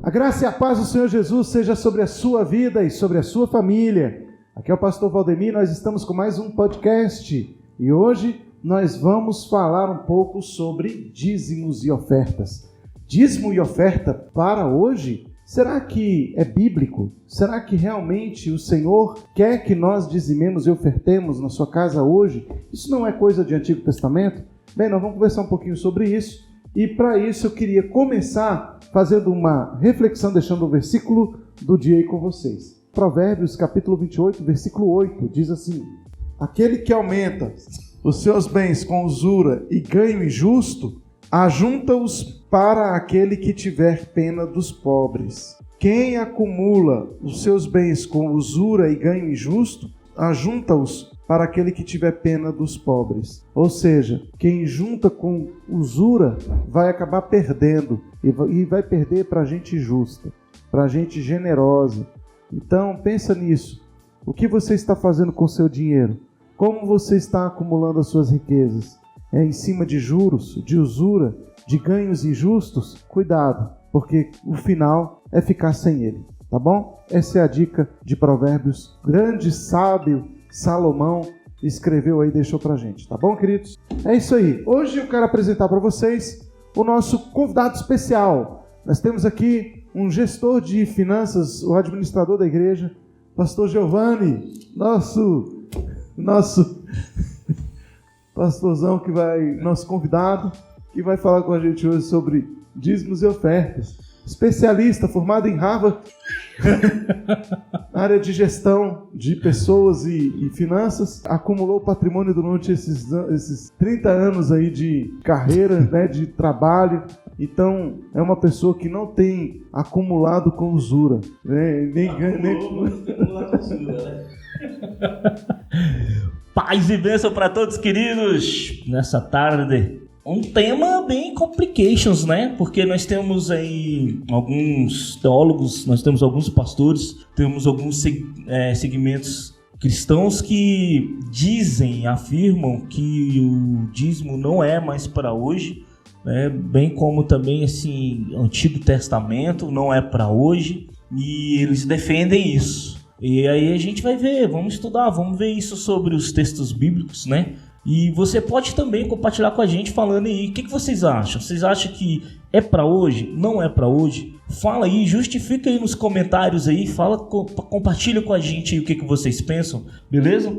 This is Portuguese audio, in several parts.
A graça e a paz do Senhor Jesus seja sobre a sua vida e sobre a sua família. Aqui é o pastor Valdemir, nós estamos com mais um podcast e hoje nós vamos falar um pouco sobre dízimos e ofertas. Dízimo e oferta para hoje, será que é bíblico? Será que realmente o Senhor quer que nós dizimemos e ofertemos na sua casa hoje? Isso não é coisa de Antigo Testamento? Bem, nós vamos conversar um pouquinho sobre isso. E para isso eu queria começar fazendo uma reflexão, deixando o versículo do dia aí com vocês. Provérbios capítulo 28, versículo 8, diz assim: aquele que aumenta os seus bens com usura e ganho injusto, ajunta-os para aquele que tiver pena dos pobres. Quem acumula os seus bens com usura e ganho injusto, ajunta-os para aquele que tiver pena dos pobres. Ou seja, quem junta com usura vai acabar perdendo, e vai perder para gente justa, para gente generosa. Então, pensa nisso. O que você está fazendo com o seu dinheiro? Como você está acumulando as suas riquezas? É em cima de juros, de usura, de ganhos injustos? Cuidado, porque o final é ficar sem ele, tá bom? Essa é a dica de Provérbios. Grande sábio Salomão escreveu aí, deixou pra gente, tá bom, queridos? É isso aí. Hoje eu quero apresentar para vocês o nosso convidado especial. Nós temos aqui um gestor de finanças, o administrador da igreja, pastor Giovanni, nosso pastorzão nosso convidado, que vai falar com a gente hoje sobre dízimos e ofertas. Especialista, formado em Harvard, área de gestão de pessoas e finanças, acumulou patrimônio durante esses 30 anos aí de carreira, né, de trabalho. Então, é uma pessoa que não tem acumulado com usura, né, Paz e bênção para todos, queridos, nessa tarde. Um tema bem complications, né? Porque nós temos aí alguns teólogos, nós temos alguns pastores, temos alguns segmentos cristãos que afirmam que o dízimo não é mais para hoje, né? Bem como também esse Antigo Testamento não é para hoje, e eles defendem isso. E aí a gente vai ver, vamos estudar, vamos ver isso sobre os textos bíblicos, né? E você pode também compartilhar com a gente falando aí, o que vocês acham? Vocês acham que é para hoje? Não é para hoje? Fala aí, justifica aí nos comentários aí, compartilha com a gente aí o que vocês pensam, beleza?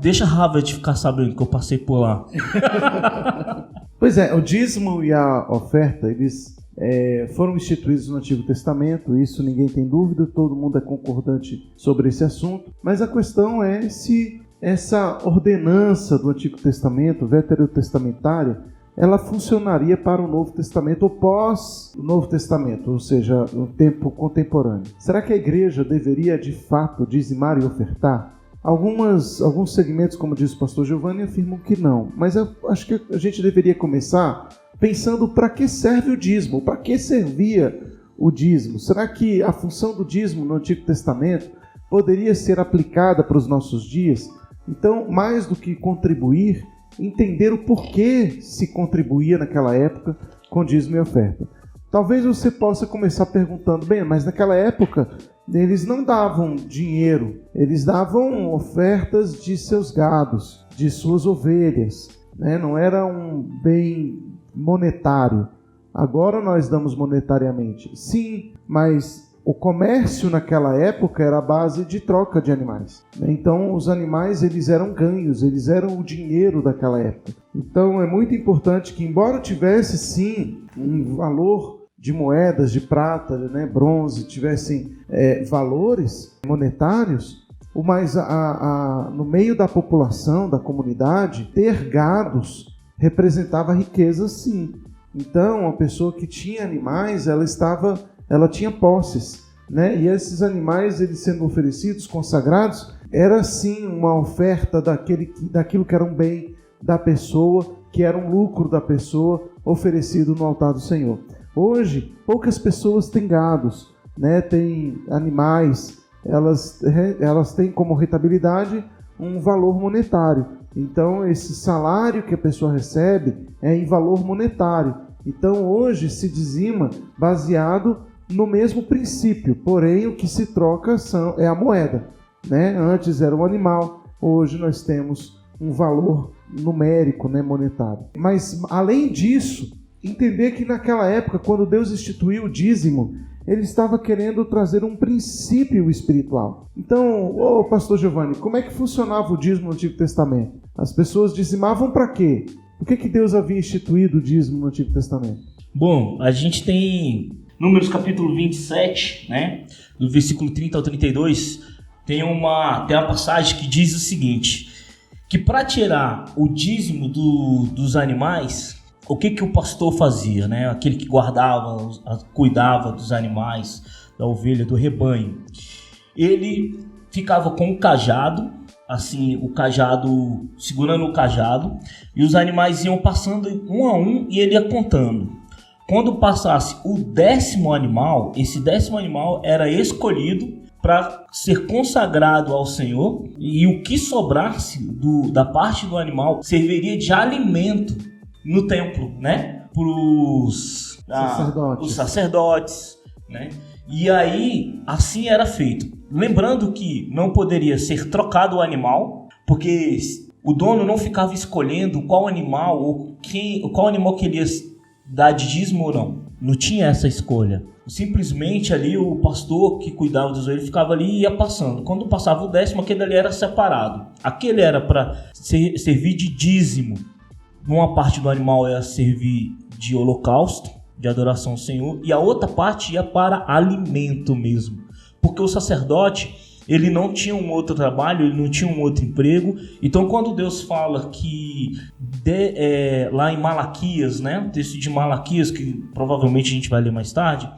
Deixa a Harvard ficar sabendo que eu passei por lá. Pois é, o dízimo e a oferta, eles foram instituídos no Antigo Testamento, isso ninguém tem dúvida, todo mundo é concordante sobre esse assunto, mas a questão é se essa ordenança do Antigo Testamento, veterotestamentária, ela funcionaria para o Novo Testamento ou pós o Novo Testamento, ou seja, no tempo contemporâneo. Será que a igreja deveria, de fato, dizimar e ofertar? Alguns segmentos, como diz o pastor Giovanni, afirmam que não, mas eu acho que a gente deveria começar pensando para que serve o dízimo, para que servia o dízimo. Será que a função do dízimo no Antigo Testamento poderia ser aplicada para os nossos dias? Então, mais do que contribuir, entender o porquê se contribuía naquela época com dízimo e oferta. Talvez você possa começar perguntando, bem, mas naquela época eles não davam dinheiro, eles davam ofertas de seus gados, de suas ovelhas, né? Não era um bem monetário. Agora nós damos monetariamente. Sim, mas o comércio naquela época era a base de troca de animais. Então, os animais eles eram ganhos, eles eram o dinheiro daquela época. Então, é muito importante que, embora tivesse, sim, um valor de moedas, de prata, né, bronze, tivessem valores monetários, mas no meio da população, da comunidade, ter gados representava riqueza, sim. Então, a pessoa que tinha animais, ela tinha posses, né? E esses animais, eles sendo oferecidos, consagrados, era sim uma oferta daquilo que era um bem da pessoa, que era um lucro da pessoa oferecido no altar do Senhor. Hoje, poucas pessoas têm gados, né? Têm animais, elas têm como rentabilidade um valor monetário. Então, esse salário que a pessoa recebe é em valor monetário. Então, hoje se dizima baseado no mesmo princípio, porém o que se troca é a moeda, né? Antes era um animal, hoje nós temos um valor numérico, né, monetário. Mas além disso, entender que naquela época, quando Deus instituiu o dízimo, ele estava querendo trazer um princípio espiritual. Então, pastor Giovanni, como é que funcionava o dízimo no Antigo Testamento? As pessoas dizimavam para quê? Por que Deus havia instituído o dízimo no Antigo Testamento? Bom, a gente tem Números capítulo 27, né, do versículo 30 ao 32, tem uma passagem que diz o seguinte, que para tirar o dízimo dos animais, o que o pastor fazia, né? Aquele que guardava, cuidava dos animais, da ovelha, do rebanho. Ele ficava com o cajado, assim, o cajado, segurando o cajado, e os animais iam passando um a um e ele ia contando. Quando passasse o 10º animal, esse 10º animal era escolhido para ser consagrado ao Senhor, e o que sobrasse da parte do animal serviria de alimento no templo, né? Para os sacerdotes, né? E aí, assim era feito. Lembrando que não poderia ser trocado o animal, porque o dono não ficava escolhendo qual animal que ele ia dar de dízimo ou não. Não tinha essa escolha. Simplesmente ali o pastor que cuidava dos ovelhas ficava ali e ia passando. Quando passava o 10º, aquele ali era separado. Aquele era para servir de dízimo. Uma parte do animal ia servir de holocausto, de adoração ao Senhor, e a outra parte ia para alimento mesmo. Porque o sacerdote, ele não tinha um outro trabalho, ele não tinha um outro emprego. Então, quando Deus fala que lá em Malaquias, né, o texto de Malaquias, que provavelmente a gente vai ler mais tarde,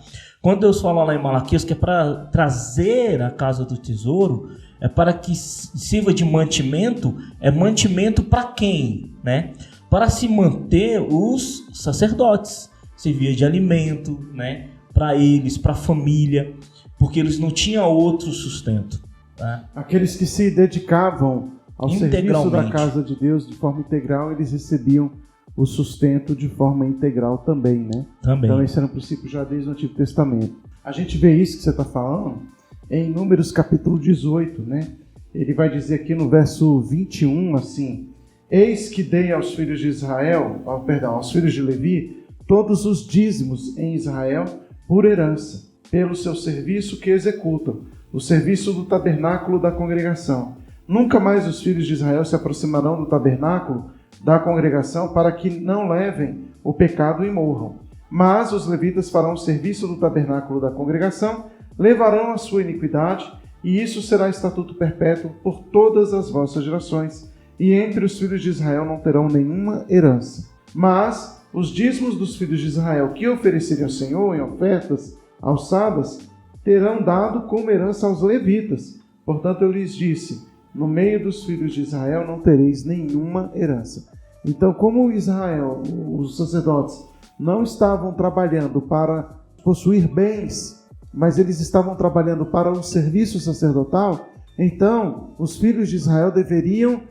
quando Deus fala lá em Malaquias que é para trazer a casa do tesouro, é para que sirva de mantimento, é mantimento para quem, né? Para se manter os sacerdotes, servia de alimento, né, para eles, para a família, porque eles não tinham outro sustento. Tá? Aqueles que se dedicavam ao serviço da casa de Deus de forma integral, eles recebiam o sustento de forma integral também, né? Também. Então esse era um princípio já desde o Antigo Testamento. A gente vê isso que você está falando em Números capítulo 18, né? Ele vai dizer aqui no verso 21, assim: Eis que dei aos filhos de Israel, aos filhos de Levi, todos os dízimos em Israel por herança, pelo seu serviço que executam, o serviço do tabernáculo da congregação. Nunca mais os filhos de Israel se aproximarão do tabernáculo da congregação para que não levem o pecado e morram. Mas os levitas farão o serviço do tabernáculo da congregação, levarão a sua iniquidade, e isso será estatuto perpétuo por todas as vossas gerações, e entre os filhos de Israel não terão nenhuma herança. Mas os dízimos dos filhos de Israel que oferecerem ao Senhor em ofertas alçadas, terão dado como herança aos levitas. Portanto, eu lhes disse, no meio dos filhos de Israel não tereis nenhuma herança. Então, como Israel, os sacerdotes, não estavam trabalhando para possuir bens, mas eles estavam trabalhando para um serviço sacerdotal, então os filhos de Israel deveriam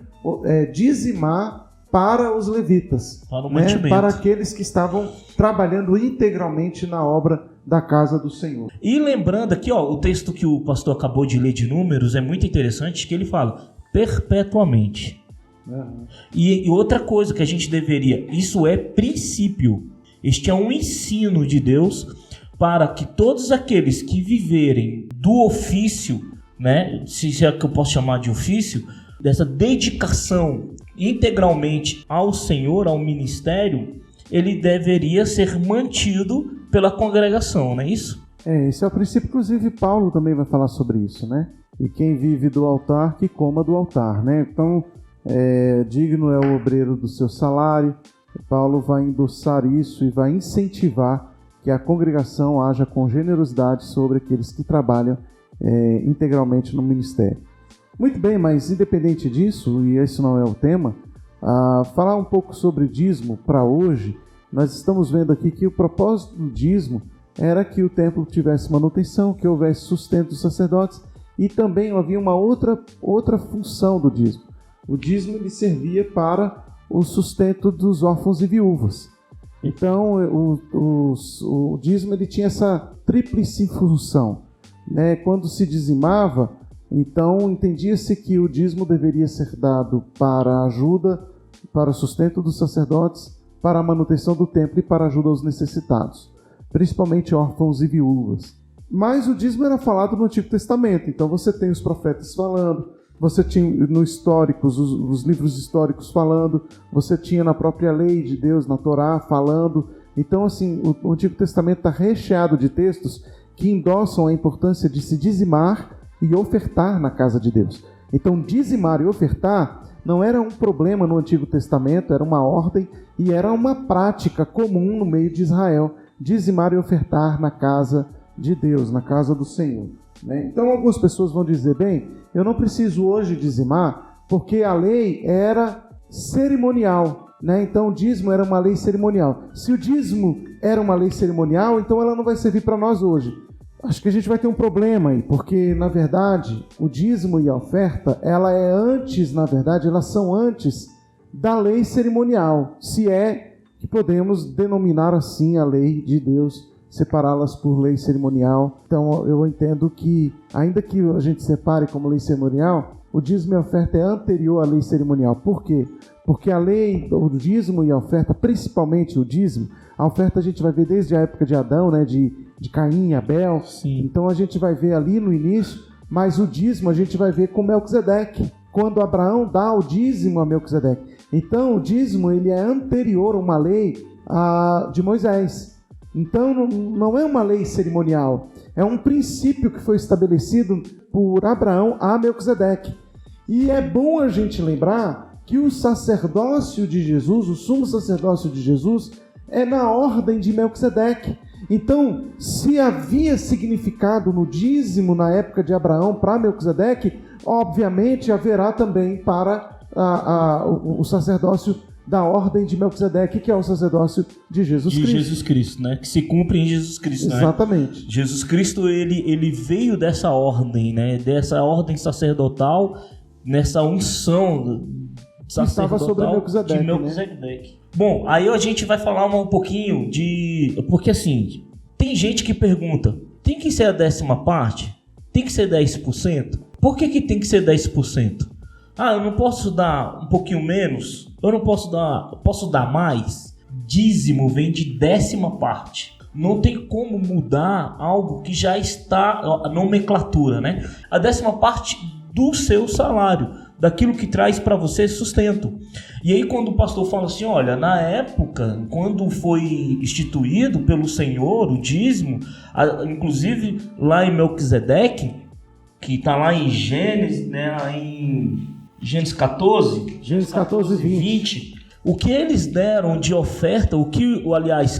dizimar para os levitas, para aqueles que estavam trabalhando integralmente na obra da casa do Senhor. E lembrando aqui, o texto que o pastor acabou de ler de Números é muito interessante, que ele fala perpetuamente. Uhum. E outra coisa que a gente deveria, isso é princípio, este é um ensino de Deus para que todos aqueles que viverem do ofício, né, se é que eu posso chamar de ofício, dessa dedicação integralmente ao Senhor, ao ministério, ele deveria ser mantido pela congregação, não é isso? Esse é o princípio, inclusive Paulo também vai falar sobre isso, né? E quem vive do altar, que coma do altar, né? Então, digno é o obreiro do seu salário. Paulo vai endossar isso e vai incentivar que a congregação haja com generosidade sobre aqueles que trabalham integralmente no ministério. Muito bem, mas independente disso, e esse não é o tema, falar um pouco sobre dízimo para hoje, nós estamos vendo aqui que o propósito do dízimo era que o templo tivesse manutenção, que houvesse sustento dos sacerdotes, e também havia uma outra função do dízimo. O dízimo ele servia para o sustento dos órfãos e viúvas. Então, o dízimo ele tinha essa tríplice função, né? Quando se dizimava, então entendia-se que o dízimo deveria ser dado para a ajuda, para o sustento dos sacerdotes, para a manutenção do templo e para a ajuda aos necessitados, principalmente órfãos e viúvas. Mas o dízimo era falado no Antigo Testamento, então você tem os profetas falando, você tinha no históricos, os livros históricos falando, você tinha na própria lei de Deus, na Torá, falando. Então, assim, o Antigo Testamento está recheado de textos que endossam a importância de se dizimar e ofertar na casa de Deus. Então, dizimar e ofertar não era um problema no Antigo Testamento, era uma ordem e era uma prática comum no meio de Israel, dizimar e ofertar na casa de Deus, na casa do Senhor. Então algumas pessoas vão dizer, bem, eu não preciso hoje dizimar porque a lei era cerimonial, Então o dízimo era uma lei cerimonial. Se o dízimo era uma lei cerimonial, então ela não vai servir para nós hoje. Acho que a gente vai ter um problema aí, porque na verdade o dízimo e a oferta, elas são antes da lei cerimonial, se é que podemos denominar assim a lei de Deus, separá-las por lei cerimonial. Então eu entendo que, ainda que a gente separe como lei cerimonial, o dízimo e a oferta é anterior à lei cerimonial. Por quê? Porque a lei, o dízimo e a oferta, principalmente o dízimo, a oferta a gente vai ver desde a época de Adão, de Caim e Abel. Sim. Então a gente vai ver ali no início, mas o dízimo a gente vai ver com Melquisedeque, quando Abraão dá o dízimo a Melquisedeque. Então o dízimo ele é anterior a uma lei de Moisés. Então não é uma lei cerimonial, é um princípio que foi estabelecido por Abraão a Melquisedeque. E é bom a gente lembrar que o sacerdócio de Jesus, o sumo sacerdócio de Jesus, é na ordem de Melquisedeque. Então, se havia significado no dízimo na época de Abraão para Melquisedeque, obviamente haverá também para o sacerdócio da ordem de Melquisedeque, que é o sacerdócio de Jesus Cristo. De Jesus Cristo, Que se cumpre em Jesus Cristo, Exatamente. Jesus Cristo, ele veio dessa ordem, Dessa ordem sacerdotal, nessa unção sacerdotal sobre Melquisedeque, de Melquisedeque. Bom, aí a gente vai falar um pouquinho de... Porque assim, tem gente que pergunta, tem que ser a 10ª parte? Tem que ser 10%? Por que tem que ser 10%? Eu não posso dar um pouquinho menos? Eu não posso dar... Posso dar mais? Dízimo vem de 10ª parte. Não tem como mudar algo que já está... A nomenclatura, A 10ª parte do seu salário, daquilo que traz para você sustento. E aí quando o pastor fala assim, olha, na época, quando foi instituído pelo Senhor o dízimo, inclusive lá em Melquisedeque, que está lá em Gênesis, em Gênesis 14, Gênesis 14 e 20. O que eles deram de oferta,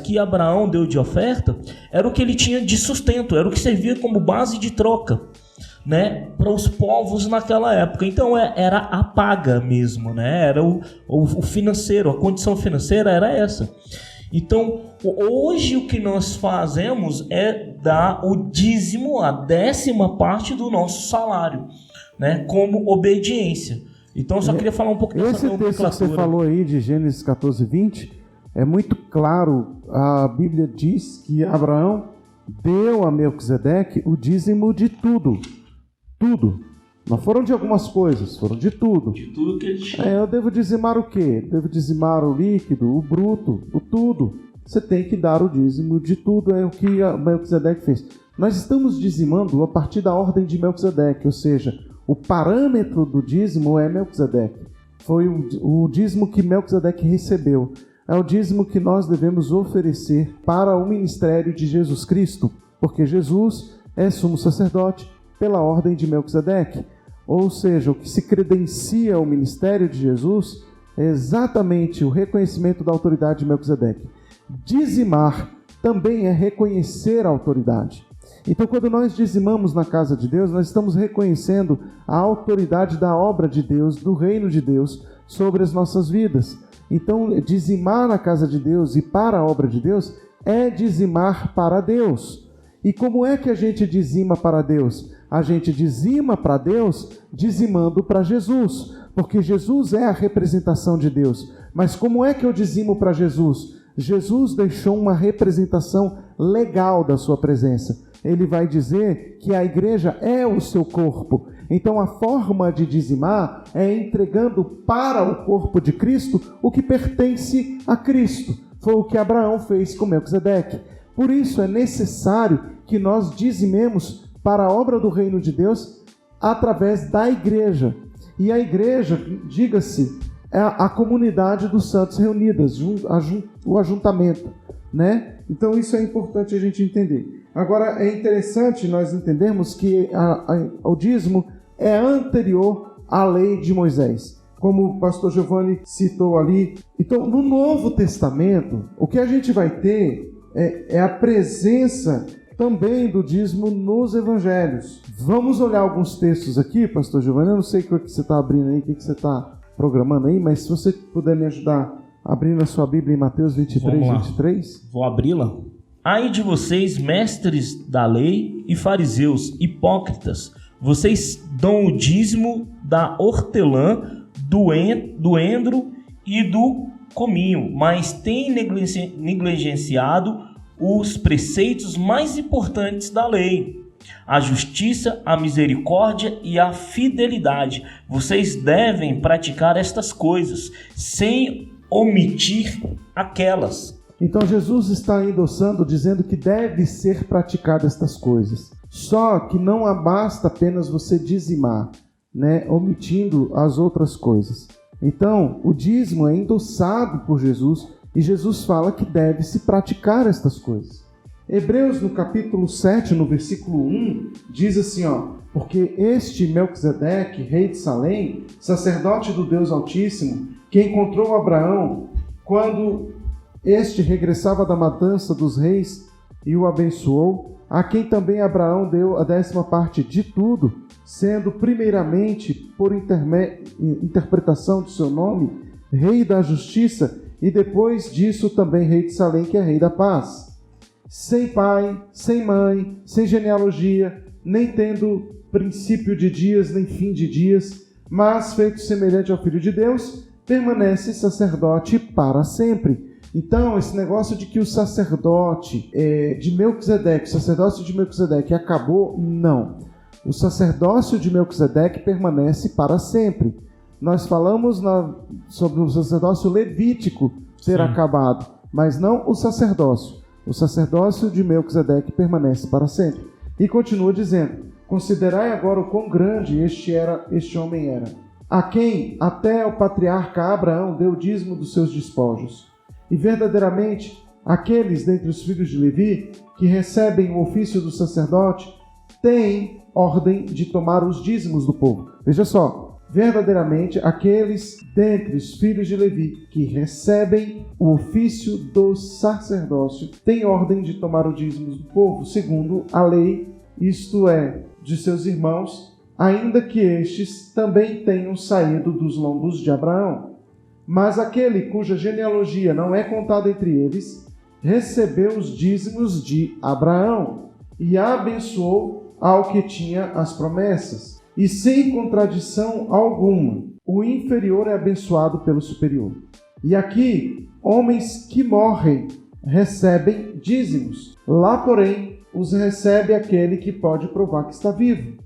que Abraão deu de oferta, era o que ele tinha de sustento, era o que servia como base de troca, para os povos naquela época. Então era a paga mesmo, era o financeiro, a condição financeira era essa. Então hoje o que nós fazemos é dar o dízimo, a 10ª parte do nosso salário, como obediência. Então eu só queria falar um pouco dessa nomenclatura. Esse texto que você falou aí de Gênesis 14, 20, é muito claro. A Bíblia diz que Abraão deu a Melquisedeque o dízimo de tudo. Tudo. Não foram de algumas coisas, foram de tudo. De tudo que ele tinha. Eu devo dizimar o quê? Devo dizimar o líquido, o bruto, o tudo. Você tem que dar o dízimo de tudo, é o que Melquisedeque fez. Nós estamos dizimando a partir da ordem de Melquisedeque, ou seja, o parâmetro do dízimo é Melquisedeque. Foi o dízimo que Melquisedeque recebeu. É o dízimo que nós devemos oferecer para o ministério de Jesus Cristo, porque Jesus é sumo sacerdote pela ordem de Melquisedeque. Ou seja, o que se credencia ao ministério de Jesus é exatamente o reconhecimento da autoridade de Melquisedeque. Dizimar também é reconhecer a autoridade. Então, quando nós dizimamos na casa de Deus, nós estamos reconhecendo a autoridade da obra de Deus, do reino de Deus, sobre as nossas vidas. Então, dizimar na casa de Deus e para a obra de Deus é dizimar para Deus. E como é que a gente dizima para Deus? A gente dizima para Deus dizimando para Jesus, porque Jesus é a representação de Deus. Mas como é que eu dizimo para Jesus? Jesus deixou uma representação legal da sua presença. Ele vai dizer que a igreja é o seu corpo. Então a forma de dizimar é entregando para o corpo de Cristo o que pertence a Cristo. Foi o que Abraão fez com Melquisedeque. Por isso é necessário que nós dizimemos para a obra do reino de Deus através da igreja. E a igreja, diga-se, é a comunidade dos santos reunidas, o ajuntamento, né? Então isso é importante a gente entender. Agora é interessante nós entendermos que o dízimo é anterior à lei de Moisés, como o pastor Giovanni citou ali. Então no Novo Testamento, o que a gente vai ter é a presença também do dízimo nos evangelhos. Vamos olhar alguns textos aqui, pastor Giovanni. Eu não sei o que você está abrindo aí, o que você está programando aí, mas se você puder me ajudar abrindo a sua Bíblia em Mateus 23, 23. Vou abri-la. Ai de vocês, mestres da lei e fariseus, hipócritas, vocês dão o dízimo da hortelã, do endro e do cominho, mas têm negligenciado os preceitos mais importantes da lei: a justiça, a misericórdia e a fidelidade. Vocês devem praticar estas coisas, sem omitir aquelas. Então Jesus está endossando, dizendo que deve ser praticada estas coisas. Só que não basta apenas você dizimar, né, omitindo as outras coisas. Então o dízimo é endossado por Jesus e Jesus fala que deve se praticar estas coisas. Hebreus, no capítulo 7, no versículo 1, diz assim, porque este Melquisedeque, rei de Salém, sacerdote do Deus Altíssimo, que encontrou Abraão quando este regressava da matança dos reis e o abençoou, a quem também Abraão deu a 10ª de tudo, sendo primeiramente, por interpretação do seu nome, rei da justiça, e depois disso também rei de Salém, que é rei da paz. Sem pai, sem mãe, sem genealogia, nem tendo princípio de dias, nem fim de dias, mas feito semelhante ao Filho de Deus, permanece sacerdote para sempre. Então, esse negócio de que o sacerdote de Melquisedeque, o sacerdócio de Melquisedeque acabou, não. O sacerdócio de Melquisedeque permanece para sempre. Nós falamos sobre o sacerdócio levítico ter acabado, mas não o sacerdócio. O sacerdócio de Melquisedeque permanece para sempre. E continua dizendo: considerai agora o quão grande este homem era, a quem até o patriarca Abraão deu o dízimo dos seus despojos. E verdadeiramente, aqueles dentre os filhos de Levi que recebem o ofício do sacerdote têm ordem de tomar os dízimos do povo. Veja só. Verdadeiramente, aqueles dentre os filhos de Levi que recebem o ofício do sacerdócio têm ordem de tomar os dízimos do povo, segundo a lei, isto é, de seus irmãos, ainda que estes também tenham saído dos lombos de Abraão. Mas aquele cuja genealogia não é contada entre eles, recebeu os dízimos de Abraão e abençoou ao que tinha as promessas. E sem contradição alguma, o inferior é abençoado pelo superior. E aqui, homens que morrem recebem dízimos. Lá, porém, os recebe aquele que pode provar que está vivo.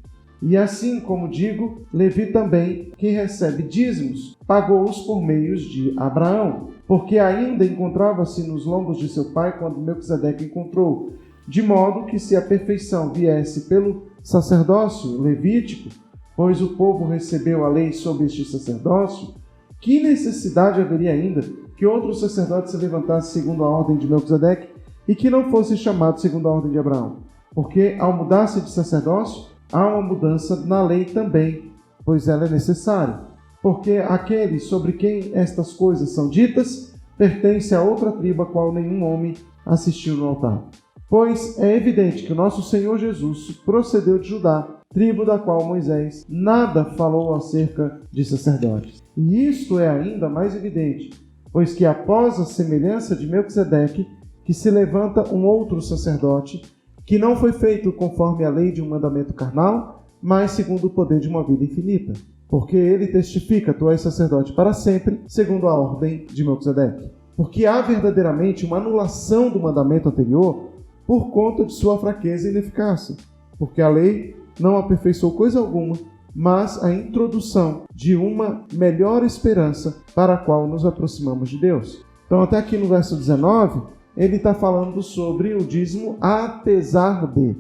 E assim como digo, Levi também, que recebe dízimos, pagou-os por meios de Abraão, porque ainda encontrava-se nos lombos de seu pai quando Melquisedeque encontrou, de modo que se a perfeição viesse pelo sacerdócio levítico, pois o povo recebeu a lei sob este sacerdócio, que necessidade haveria ainda que outro sacerdote se levantasse segundo a ordem de Melquisedeque e que não fosse chamado segundo a ordem de Abraão? Porque ao mudar-se de sacerdócio, há uma mudança na lei também, pois ela é necessária. Porque aquele sobre quem estas coisas são ditas pertence a outra tribo a qual nenhum homem assistiu no altar. Pois é evidente que o nosso Senhor Jesus procedeu de Judá, tribo da qual Moisés nada falou acerca de sacerdotes. E isto é ainda mais evidente, pois que após a semelhança de Melquisedeque, que se levanta um outro sacerdote, que não foi feito conforme a lei de um mandamento carnal, mas segundo o poder de uma vida infinita. Porque ele testifica: tu és sacerdote para sempre, segundo a ordem de Melquisedeque. porque há verdadeiramente uma anulação do mandamento anterior por conta de sua fraqueza e ineficácia, porque a lei não aperfeiçoou coisa alguma, mas a introdução de uma melhor esperança para a qual nos aproximamos de Deus. Então, até aqui no verso 19, ele está falando sobre o dízimo apesar de,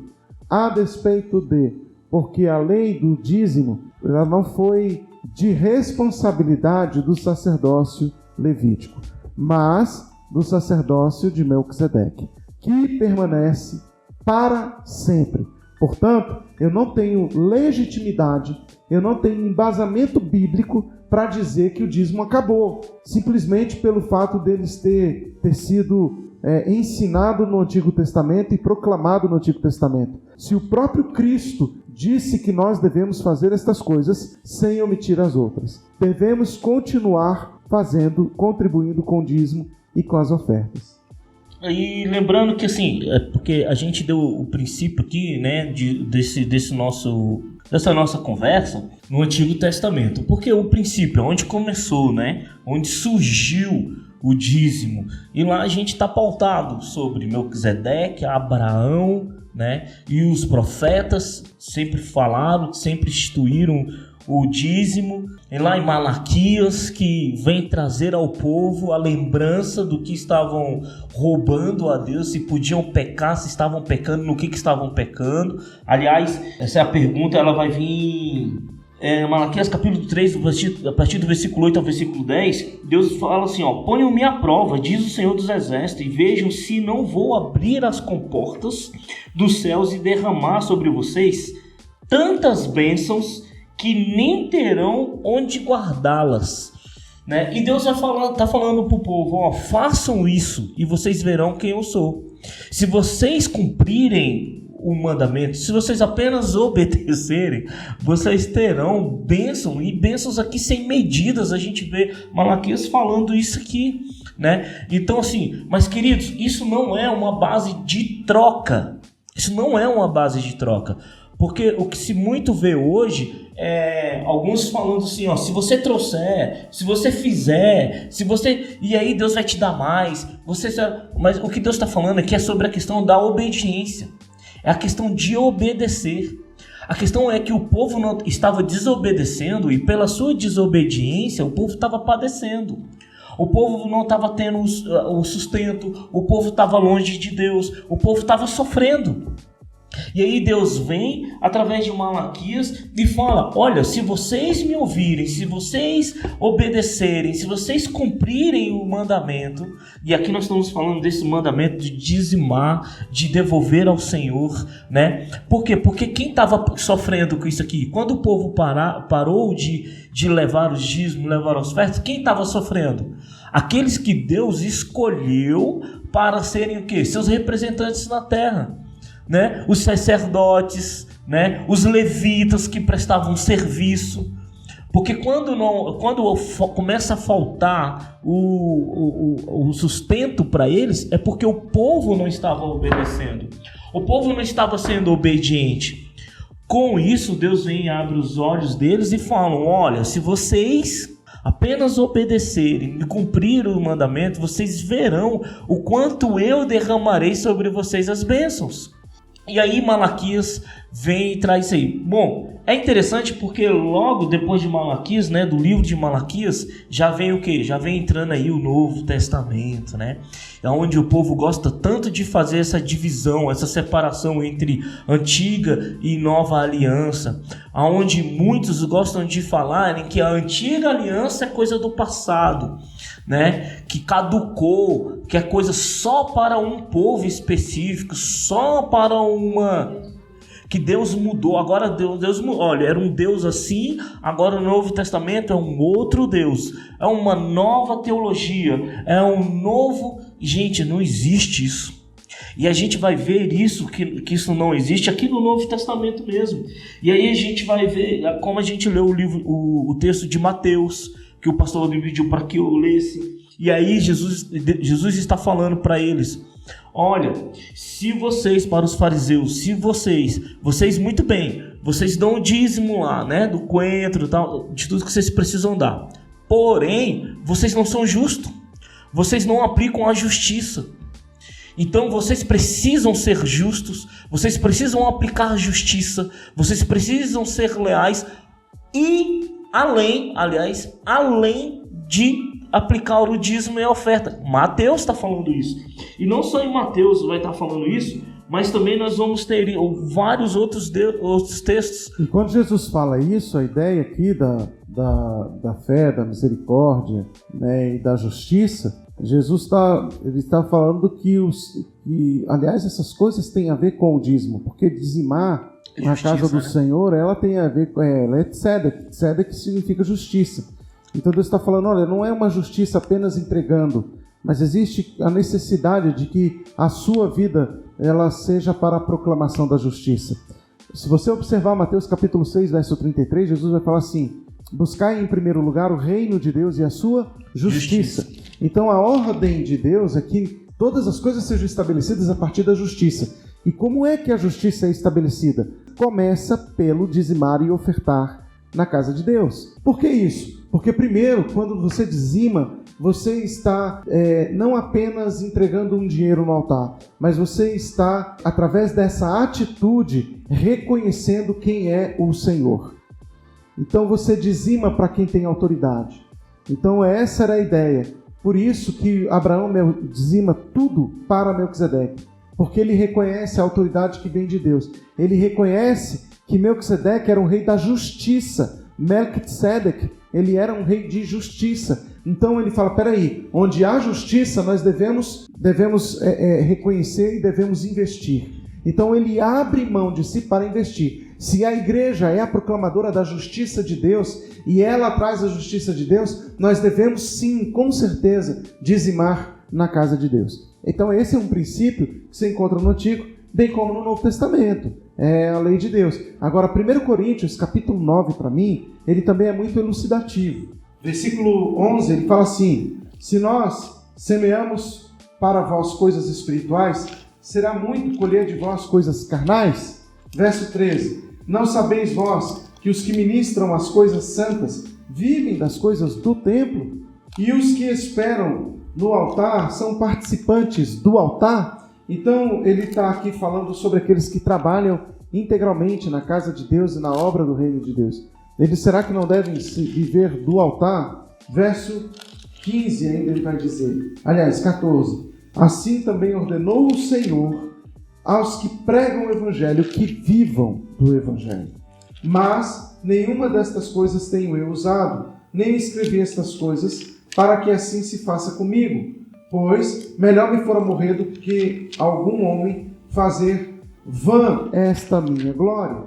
a despeito de, porque a lei do dízimo ela não foi de responsabilidade do sacerdócio levítico, mas do sacerdócio de Melquisedeque, que permanece para sempre. Portanto, eu não tenho legitimidade, eu não tenho embasamento bíblico para dizer que o dízimo acabou, simplesmente pelo fato deles ter sido ensinado no Antigo Testamento e proclamado no Antigo Testamento. Se o próprio Cristo disse que nós devemos fazer estas coisas sem omitir as outras, devemos continuar fazendo, contribuindo com o dízimo e com as ofertas. E lembrando que assim, porque a gente deu o princípio aqui, né, dessa nossa conversa no Antigo Testamento, porque o princípio, onde começou, né, onde surgiu o dízimo, e lá a gente está pautado sobre Melquisedeque, Abraão, né, e os profetas sempre falaram, sempre instituíram o dízimo, e lá em Malaquias, que vem trazer ao povo a lembrança do que estavam roubando a Deus, se podiam pecar, se estavam pecando, no que estavam pecando. Aliás, essa é a pergunta, ela vai vir Malaquias capítulo 3, a partir do versículo 8 ao versículo 10, Deus fala assim, ponham-me à prova, diz o Senhor dos Exércitos, e vejam se não vou abrir as comportas dos céus e derramar sobre vocês tantas bênçãos que nem terão onde guardá-las, né? E Deus está falando para o povo, façam isso e vocês verão quem eu sou. Se vocês cumprirem o mandamento, se vocês apenas obedecerem, vocês terão bênção, e bênçãos aqui sem medidas. A gente vê Malaquias falando isso aqui, né? Então assim, mas queridos, isso não é uma base de troca. Isso não é uma base de troca. Porque o que se muito vê hoje é alguns falando assim, se você trouxer, se você fizer, e aí Deus vai te dar mais. Mas o que Deus está falando aqui é sobre a questão da obediência. É a questão de obedecer. A questão é que o povo não estava desobedecendo, e pela sua desobediência o povo estava padecendo. O povo não estava tendo o sustento, o povo estava longe de Deus, o povo estava sofrendo. E aí Deus vem através de Malaquias e fala, olha, se vocês me ouvirem, se vocês obedecerem, se vocês cumprirem o mandamento, e aqui nós estamos falando desse mandamento de dizimar, de devolver ao Senhor, né? Por quê? Porque quem estava sofrendo com isso aqui? Quando o povo parou de levar os dízimos, levar as ofertas, quem estava sofrendo? Aqueles que Deus escolheu para serem o quê? Seus representantes na terra. Né? Os sacerdotes, né? Os levitas que prestavam serviço, porque quando começa a faltar o sustento para eles, é porque o povo não estava obedecendo, o povo não estava sendo obediente. Com isso, Deus vem e abre os olhos deles e fala, olha, se vocês apenas obedecerem e cumprir o mandamento, vocês verão o quanto eu derramarei sobre vocês as bênçãos. E aí Malaquias vem e traz isso aí. Bom, é interessante porque logo depois de Malaquias, né, do livro de Malaquias, já vem o quê? Já vem entrando aí o Novo Testamento, né? É onde o povo gosta tanto de fazer essa divisão, essa separação entre antiga e nova aliança, aonde muitos gostam de falar que a antiga aliança é coisa do passado, né? Que caducou, que é coisa só para um povo específico, só para que Deus mudou. Agora Deus olha, era um Deus assim, agora o Novo Testamento é um outro Deus, é uma nova teologia, é um novo... Gente, não existe isso. E a gente vai ver isso, que isso não existe aqui no Novo Testamento mesmo. E aí a gente vai ver, como a gente leu o texto de Mateus, que o pastor me pediu para que eu lesse. E aí Jesus está falando para eles, olha, se vocês, para os fariseus, se vocês muito bem, vocês dão o dízimo lá, né, do coentro, tal, de tudo que vocês precisam dar. Porém, vocês não são justos. vocês não aplicam a justiça. Então vocês precisam ser justos, vocês precisam aplicar a justiça, vocês precisam ser leais e além de aplicar o dízimo e a oferta. Mateus está falando isso. E não só em Mateus vai estar falando isso, mas também nós vamos ter vários outros textos. E quando Jesus fala isso, a ideia aqui da fé, da misericórdia, né, e da justiça, Jesus está falando que aliás, essas coisas têm a ver com o dízimo, porque dizimar na casa do Senhor, ela tem a ver com ela é tzedek. Tzedek significa justiça. Então Deus está falando, olha, não é uma justiça apenas entregando, mas existe a necessidade de que a sua vida ela seja para a proclamação da justiça. Se você observar Mateus capítulo 6, verso 33, Jesus vai falar assim: buscai em primeiro lugar o reino de Deus e a sua justiça. Então a ordem de Deus é que todas as coisas sejam estabelecidas a partir da justiça. E como é que a justiça é estabelecida? Começa pelo dizimar e ofertar na casa de Deus. Por que isso? Porque primeiro, quando você dizima, você está não apenas entregando um dinheiro no altar, mas você está, através dessa atitude, reconhecendo quem é o Senhor. Então você dizima para quem tem autoridade. Então essa era a ideia. Por isso que Abraão dizima tudo para Melquisedeque, porque ele reconhece a autoridade que vem de Deus. Ele reconhece que Melquisedeque era um rei da justiça. Melquisedec, ele era um rei de justiça. Então ele fala, peraí, onde há justiça nós devemos reconhecer e devemos investir. Então ele abre mão de si para investir. Se a igreja é a proclamadora da justiça de Deus e ela traz a justiça de Deus, nós devemos sim, com certeza, dizimar na casa de Deus. Então esse é um princípio que você encontra no Antigo, bem como no Novo Testamento. É a lei de Deus. Agora, 1 Coríntios, capítulo 9, para mim, ele também é muito elucidativo. Versículo 11, ele fala assim: se nós semeamos para vós coisas espirituais, será muito colher de vós coisas carnais? Verso 13, não sabeis vós que os que ministram as coisas santas vivem das coisas do templo? E os que esperam no altar são participantes do altar? Então, ele está aqui falando sobre aqueles que trabalham integralmente na casa de Deus e na obra do reino de Deus. Ele, será que não devem viver do altar? Verso 15 ainda ele vai dizer, aliás, 14. Assim também ordenou o Senhor aos que pregam o evangelho que vivam do evangelho. Mas nenhuma destas coisas tenho eu usado, nem escrevi estas coisas, para que assim se faça comigo. Pois melhor me fora morrer do que algum homem fazer vã esta minha glória.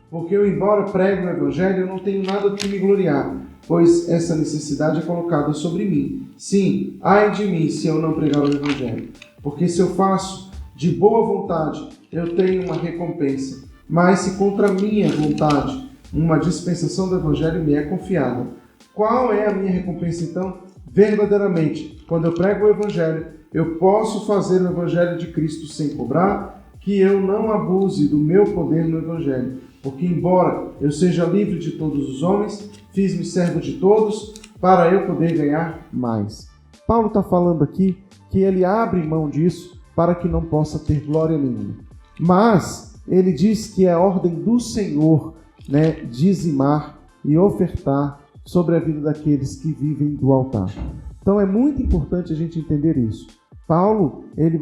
Porque eu, embora pregue o evangelho, eu não tenho nada de que me gloriar, pois essa necessidade é colocada sobre mim. Sim, ai de mim se eu não pregar o evangelho. Porque se eu faço de boa vontade, eu tenho uma recompensa. Mas se contra a minha vontade uma dispensação do evangelho me é confiada, qual é a minha recompensa então? Verdadeiramente, quando eu prego o evangelho, eu posso fazer o evangelho de Cristo sem cobrar, que eu não abuse do meu poder no evangelho. Porque embora eu seja livre de todos os homens, fiz-me servo de todos, para eu poder ganhar mais. Paulo está falando aqui que ele abre mão disso para que não possa ter glória nenhuma. Mas ele diz que é a ordem do Senhor, dizimar e ofertar sobre a vida daqueles que vivem do altar. Então é muito importante a gente entender isso. Paulo, ele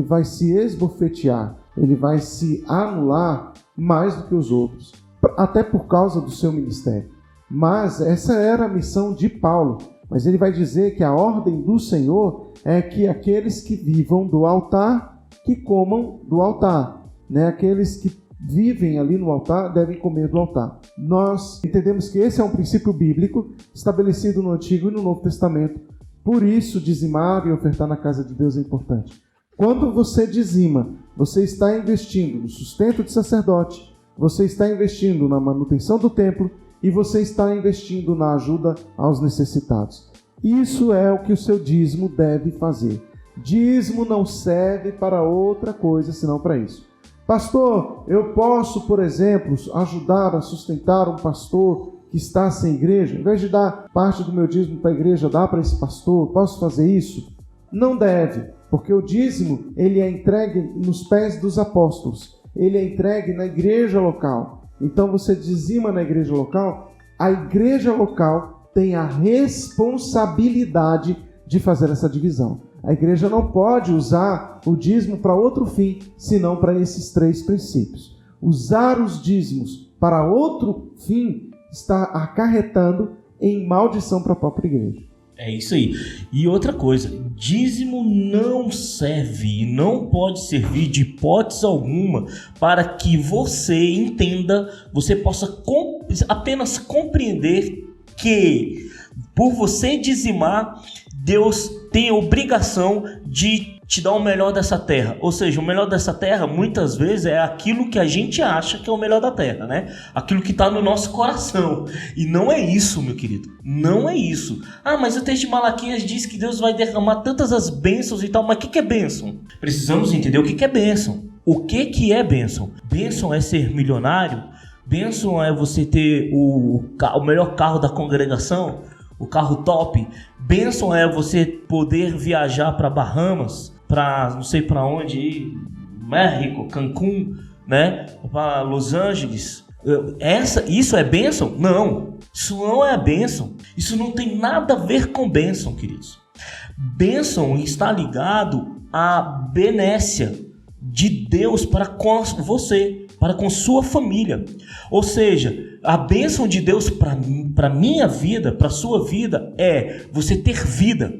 vai se esbofetear, ele vai se anular mais do que os outros, até por causa do seu ministério. Mas essa era a missão de Paulo. Mas ele vai dizer que a ordem do Senhor é que aqueles que vivam do altar, que comam do altar. Aqueles que vivem ali no altar devem comer do altar. Nós entendemos que esse é um princípio bíblico estabelecido no Antigo e no Novo Testamento. Por isso, dizimar e ofertar na casa de Deus é importante. Quando você dizima, você está investindo no sustento de sacerdote, você está investindo na manutenção do templo e você está investindo na ajuda aos necessitados. Isso é o que o seu dízimo deve fazer. Dízimo não serve para outra coisa senão para isso. Pastor, eu posso, por exemplo, ajudar a sustentar um pastor que está sem igreja, ao invés de dar parte do meu dízimo para a igreja, dar para esse pastor, posso fazer isso? Não deve, porque o dízimo ele é entregue nos pés dos apóstolos, ele é entregue na igreja local. Então você dizima na igreja local, a igreja local tem a responsabilidade de fazer essa divisão. A igreja não pode usar o dízimo para outro fim, senão para esses 3 princípios. Usar os dízimos para outro fim está acarretando em maldição para a própria igreja. É isso aí. E outra coisa, dízimo não serve e não pode servir de hipótese alguma para que você entenda, você possa apenas compreender que por você dizimar, Deus tem a obrigação de te dar o melhor dessa terra. Ou seja, o melhor dessa terra muitas vezes é aquilo que a gente acha que é o melhor da terra, né? Aquilo que está no nosso coração. E não é isso, meu querido. Não é isso. Ah, mas o texto de Malaquias diz que Deus vai derramar tantas as bênçãos e tal. Mas o que é bênção? Precisamos entender o que é bênção. O que é bênção? Bênção é ser milionário? Bênção é você ter o melhor carro da congregação? O carro top? Bênção é você poder viajar para Bahamas, para não sei para onde ir, México, Cancún, né? Para Los Angeles. Isso é bênção? Não, isso não é bênção. Isso não tem nada a ver com bênção, queridos. Bênção está ligado à benécia de Deus para com você, para com sua família. Ou seja, a bênção de Deus para minha vida, para sua vida, é você ter vida.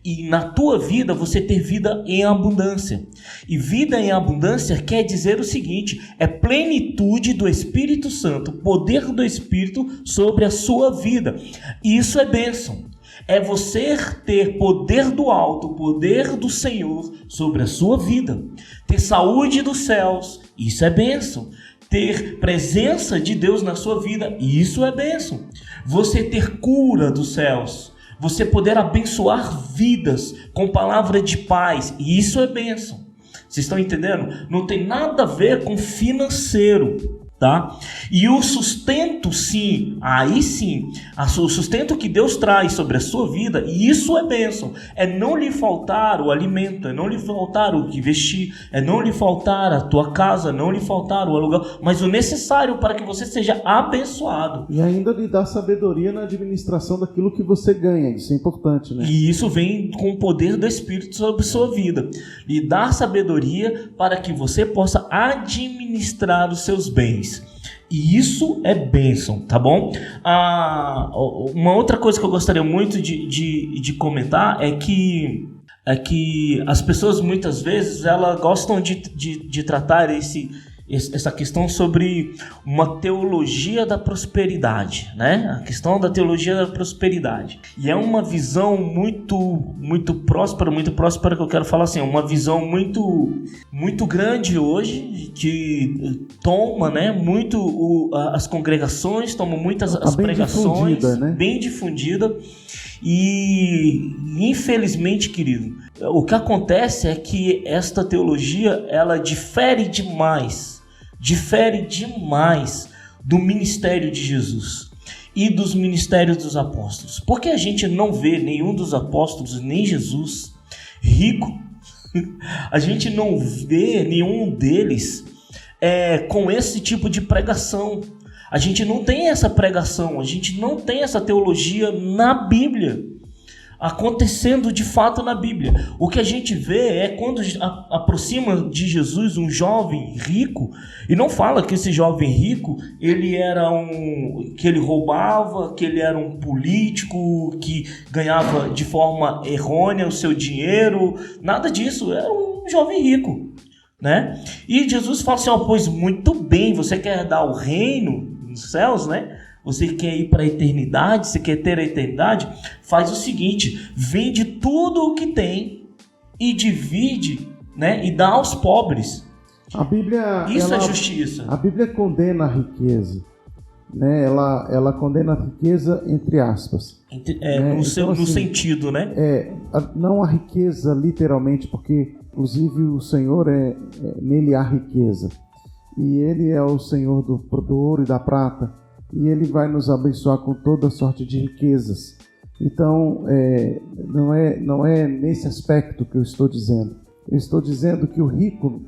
E na tua vida, você ter vida em abundância. E vida em abundância quer dizer o seguinte: é plenitude do Espírito Santo, poder do Espírito sobre a sua vida. E isso é bênção. É você ter poder do alto, poder do Senhor sobre a sua vida. Ter saúde dos céus, isso é bênção. Ter presença de Deus na sua vida, isso é bênção. Você ter cura dos céus, você poder abençoar vidas com palavra de paz, isso é bênção. Vocês estão entendendo? Não tem nada a ver com financeiro, tá? E o sustento, sim, aí sim, o sustento que Deus traz sobre a sua vida, e isso é bênção. É não lhe faltar o alimento, é não lhe faltar o que vestir, é não lhe faltar a tua casa, não lhe faltar o aluguel, mas o necessário para que você seja abençoado. E ainda lhe dá sabedoria na administração daquilo que você ganha, isso é importante, né? E isso vem com o poder do Espírito sobre a sua vida. Lhe dá sabedoria para que você possa administrar os seus bens. E isso é bênção, tá bom? Uma outra coisa que eu gostaria muito de comentar é que as pessoas muitas vezes elas gostam de tratar essa questão sobre uma teologia da prosperidade, né? A questão da teologia da prosperidade. E é uma visão muito próspera que eu quero falar assim, uma visão muito grande hoje, que toma, né, as congregações, tomam muitas as pregações, difundida, né? Bem difundida. E infelizmente, querido, o que acontece é que esta teologia ela difere demais do ministério de Jesus e dos ministérios dos apóstolos. Porque a gente não vê nenhum dos apóstolos nem Jesus rico. A gente não vê nenhum deles com esse tipo de pregação. A gente não tem essa pregação, a gente não tem essa teologia na Bíblia, acontecendo de fato na Bíblia. O que a gente vê é quando aproxima de Jesus um jovem rico, e não fala que esse jovem rico, que ele roubava, que ele era um político, que ganhava de forma errônea o seu dinheiro, nada disso, era um jovem rico, né? E Jesus fala assim, pois muito bem, você quer dar o reino nos céus, né? Você quer ir para a eternidade, você quer ter a eternidade, faz o seguinte, vende tudo o que tem e divide, né? E dá aos pobres. A Bíblia, isso é justiça. A Bíblia condena a riqueza, né? Ela condena a riqueza entre aspas. No sentido, né? Não a riqueza literalmente, porque inclusive o Senhor nele há riqueza. E ele é o Senhor do ouro e da prata. e Ele vai nos abençoar com toda sorte de riquezas. Então, não é nesse aspecto que eu estou dizendo. Eu estou dizendo que o rico,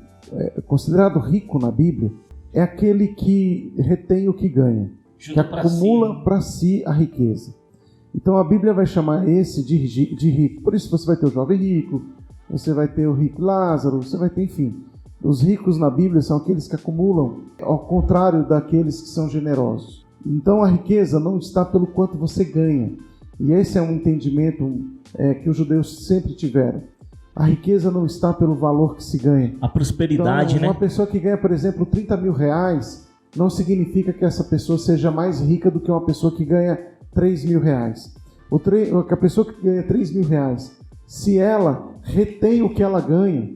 considerado rico na Bíblia, é aquele que retém o que ganha, que acumula para si a riqueza. Então a Bíblia vai chamar esse de rico. Por isso você vai ter o jovem rico, você vai ter o rico Lázaro, você vai ter, enfim. Os ricos na Bíblia são aqueles que acumulam, ao contrário daqueles que são generosos. Então a riqueza não está pelo quanto você ganha. E esse é um entendimento que os judeus sempre tiveram. A riqueza não está pelo valor que se ganha. A prosperidade, então, uma pessoa que ganha, por exemplo, 30 mil reais, não significa que essa pessoa seja mais rica do que uma pessoa que ganha 3 mil reais. A pessoa que ganha 3 mil reais, se ela retém o que ela ganha,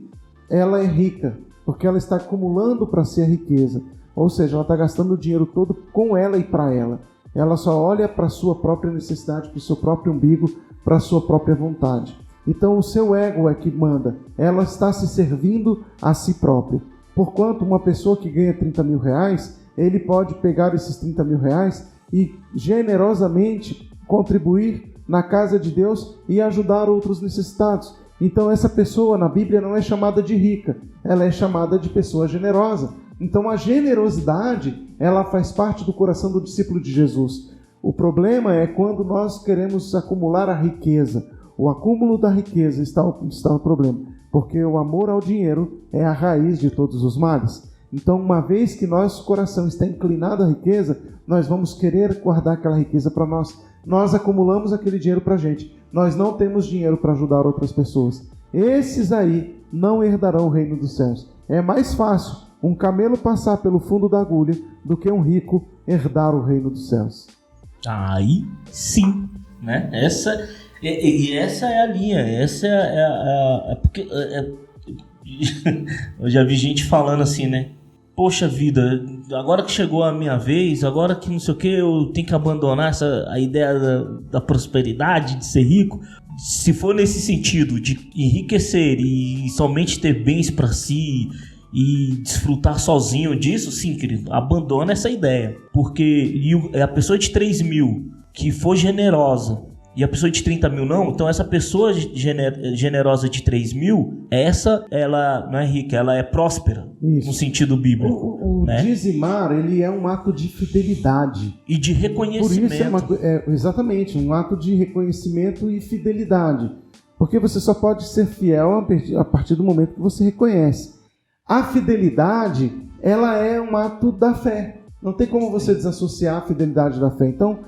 ela é rica, porque ela está acumulando para si a riqueza. Ou seja, ela está gastando o dinheiro todo com ela e para ela. Ela só olha para a sua própria necessidade, para o seu próprio umbigo, para a sua própria vontade. Então o seu ego é que manda. Ela está se servindo a si própria. Porquanto uma pessoa que ganha 30 mil reais, ele pode pegar esses 30 mil reais e generosamente contribuir na casa de Deus e ajudar outros necessitados. Então essa pessoa na Bíblia não é chamada de rica, ela é chamada de pessoa generosa. Então a generosidade, ela faz parte do coração do discípulo de Jesus. O problema é quando nós queremos acumular a riqueza. O acúmulo da riqueza está o problema, porque o amor ao dinheiro é a raiz de todos os males. Então, uma vez que nosso coração está inclinado à riqueza, nós vamos querer guardar aquela riqueza para nós. Nós acumulamos aquele dinheiro para a gente. Nós não temos dinheiro para ajudar outras pessoas. Esses aí não herdarão o reino dos céus. É mais fácil um camelo passar pelo fundo da agulha do que um rico herdar o reino dos céus. Aí sim, né? Essa é a linha. Essa porque eu já vi gente falando assim, né? Poxa vida, agora que chegou a minha vez, agora que não sei o que, eu tenho que abandonar a ideia da prosperidade, de ser rico. Se for nesse sentido de enriquecer e somente ter bens para si e desfrutar sozinho disso, sim, querido, abandona essa ideia. Porque a pessoa de 3 mil que for generosa e a pessoa de 30 mil não, então essa pessoa generosa de 3 mil, ela não é rica, ela é próspera. Isso. No sentido bíblico. O né? Dizimar, ele é um ato de fidelidade. E de reconhecimento. Por isso exatamente, um ato de reconhecimento e fidelidade. Porque você só pode ser fiel a partir do momento que você reconhece. A fidelidade, ela é um ato da fé. Não tem como você desassociar a fidelidade da fé. Então,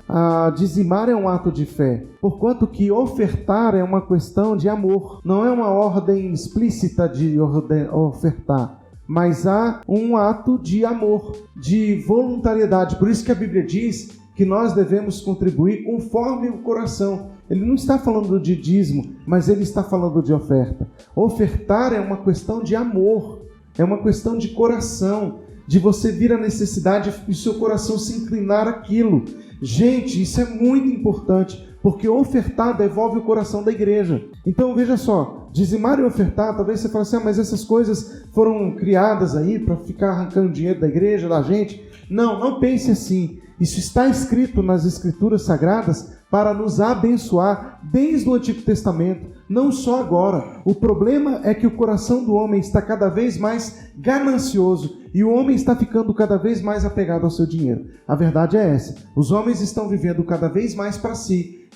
dizimar é um ato de fé. Porquanto que ofertar é uma questão de amor. Não é uma ordem explícita de ofertar. Mas há um ato de amor, de voluntariedade. Por isso que a Bíblia diz que nós devemos contribuir conforme o coração. Ele não está falando de dízimo, mas ele está falando de oferta. Ofertar é uma questão de amor, é uma questão de coração, de você vir à necessidade e seu coração se inclinar àquilo. Gente, isso é muito importante, porque ofertar devolve o coração da igreja. Então veja só, dizimar e ofertar, talvez você fale assim, mas essas coisas foram criadas aí para ficar arrancando dinheiro da igreja, da gente. Não pense assim. Isso está escrito nas Escrituras Sagradas para nos abençoar desde o Antigo Testamento, não só agora. O problema é que o coração do homem está cada vez mais ganancioso e o homem está ficando cada vez mais apegado ao seu dinheiro. A verdade é essa. Os homens estão vivendo cada vez mais para si,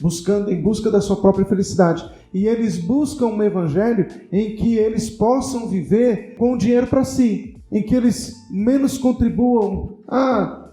em busca da sua própria felicidade. E eles buscam um evangelho em que eles possam viver com o dinheiro para si, em que eles menos contribuam.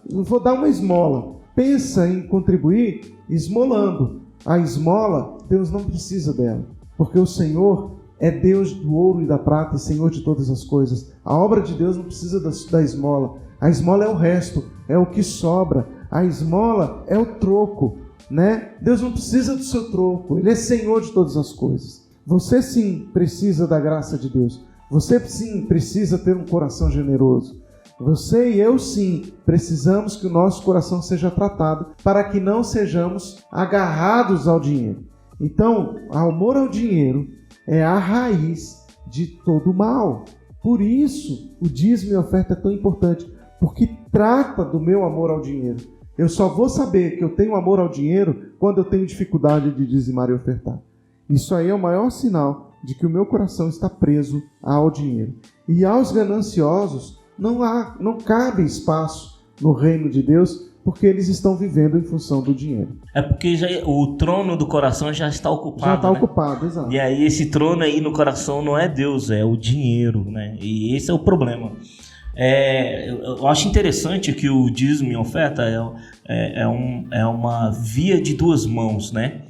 Vou dar uma esmola. Pensa em contribuir esmolando. A esmola, Deus não precisa dela, porque o Senhor é Deus do ouro e da prata e Senhor de todas as coisas. A obra de Deus não precisa da esmola. A esmola é o resto, é o que sobra. A esmola é o troco, né? Deus não precisa do seu troco, Ele é Senhor de todas as coisas. Você sim precisa da graça de Deus. Você sim precisa ter um coração generoso. Você e eu sim precisamos que o nosso coração seja tratado para que não sejamos agarrados ao dinheiro. Então, o amor ao dinheiro é a raiz de todo o mal. Por isso, o dízimo e a oferta é tão importante, porque trata do meu amor ao dinheiro. Eu só vou saber que eu tenho amor ao dinheiro quando eu tenho dificuldade de dizimar e ofertar. Isso aí é o maior sinal de que o meu coração está preso ao dinheiro. E aos gananciosos não cabe espaço no reino de Deus, porque eles estão vivendo em função do dinheiro. É porque o trono do coração já está ocupado. Já está ocupado, exato. E aí esse trono aí no coração não é Deus, é o dinheiro, né? E esse é o problema. Eu acho interessante que o dízimo e oferta é uma via de duas mãos, né?